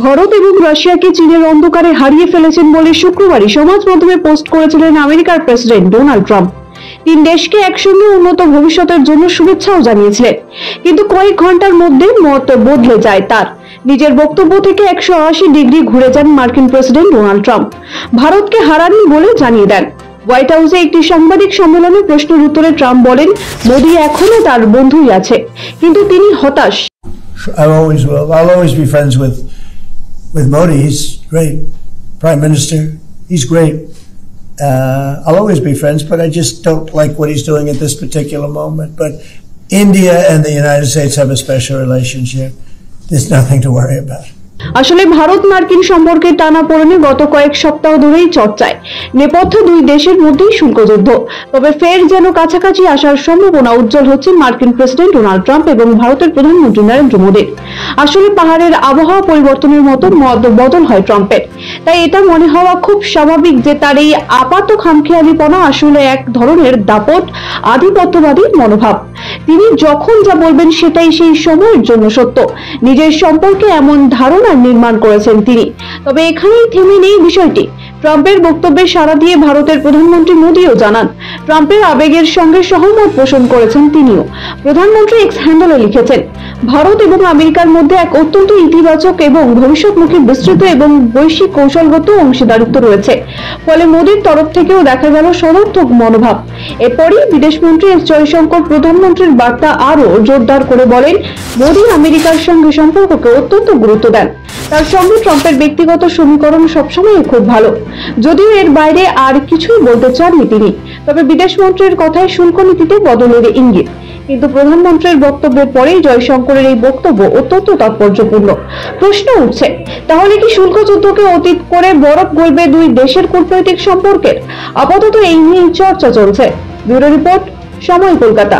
ভারত এবং রাশিয়াকে চীনের অন্ধকারে হারিয়ে ফেলেছেন বলে শুক্রবারই সমাজ মাধ্যমে পোস্ট করেছিলেন আমেরিকার প্রেসিডেন্ট ডোনাল্ড ট্রাম্প। তিন দেশকে একসঙ্গে উন্নত ভবিষ্যতের জন্য শুভেচ্ছাও জানিয়েছিলেন, কিন্তু কয়েক ঘন্টার মধ্যে মত বদলে যায় তার। নিজের বক্তব্য থেকে 180 ডিগ্রি ঘুরে যান মার্কিন প্রেসিডেন্ট ডোনাল্ড ট্রাম্প। ভারতকে হারাননি বলে জানিয়ে দেন। হোয়াইট হাউসে একটি সাংবাদিক সম্মেলনে প্রশ্নের উত্তরে ট্রাম্প বলেন, মোদি এখনো তার বন্ধুই আছে, কিন্তু তিনি হতাশ। I'll always be friends with Modi. He's great prime minister. He's great. I'll always be friends, but I just don't like what he's doing at this particular moment. But India and the United States have a special relationship. There's nothing to worry about. আসলে ভারত মার্কিন সম্পর্কের টানাপোড়েনে গত কয়েক সপ্তাহ ধরেই চর্চায়। নেপথ্য দুই দেশের মধ্যেই শুল্কযুদ্ধ। তবে ফের যেন কাছাকাছি আসার সম্ভাবনা উজ্জ্বল হচ্ছে মার্কিন প্রেসিডেন্ট ডোনাল্ড ট্রাম্প এবং ভারতের প্রধানমন্ত্রী নরেন্দ্র মোদীর। আসলে পাহাড়ের আবহাওয়া পরিবর্তনের মতো মত বদল হয় ট্রাম্পের। তাই এটা মনে হওয়া খুব স্বাভাবিক যে তার এই আপাত খামখেয়ালিপনা আসলে এক ধরনের দাপট আধিপত্যবাদী মনোভাব। তিনি যখন যা বলবেন সেটাই সেই সময়ের জন্য সত্য। নিজের সম্পর্কে এমন ধারণা নির্মাণ করেছেন তিনি। তবে এখানেই থেমে নেই বিষয়টি। ট্রাম্পের বক্তব্যে সাড়া দিয়ে ভারতের প্রধানমন্ত্রী মোদিও জানান, ট্রাম্পের আবেগের সঙ্গে সহমত পোষণ করেছেন তিনিও। প্রধানমন্ত্রী এক্স হ্যান্ডেলে লিখেছেন, ভারত এবং আমেরিকার মধ্যে এক অত্যন্ত ইতিবাচক এবং ভবিষ্যৎমুখী বিস্তৃত এবং বৈশ্বিক কৌশলগত অংশীদারিত্ব রয়েছে। ফলে মোদির তরফ থেকেও দেখা গেল সদর্থক মনোভাব। এরপরই বিদেশমন্ত্রী এস জয়শঙ্কর প্রধানমন্ত্রীর বার্তা আরো জোরদার করে বলেন, মোদি আমেরিকার সঙ্গে সম্পর্ককে অত্যন্ত গুরুত্ব দেন। তার সঙ্গে ট্রাম্পের ব্যক্তিগত সমীকরণ সবসময় খুব ভালো, যদিও এর বাইরে আর কিছুই বলতে চাননি তিনি। তবে বিদেশমন্ত্রীর কথায় শুল্ক নীতিতে বদলের ইঙ্গিত। কিন্তু প্রধানমন্ত্রীর বক্তব্যের পরেই জয়শঙ্করের এই বক্তব্য অত্যন্ত তাৎপর্যপূর্ণ। প্রশ্ন উঠছে, তাহলে কি শুল্ক যুদ্ধকে অতীত করে বরফ গলবে দুই দেশের কূটনৈতিক সম্পর্কের? আপাতত এই নিয়েই চর্চা চলছে। ব্যুরো রিপোর্ট, সময়, কলকাতা।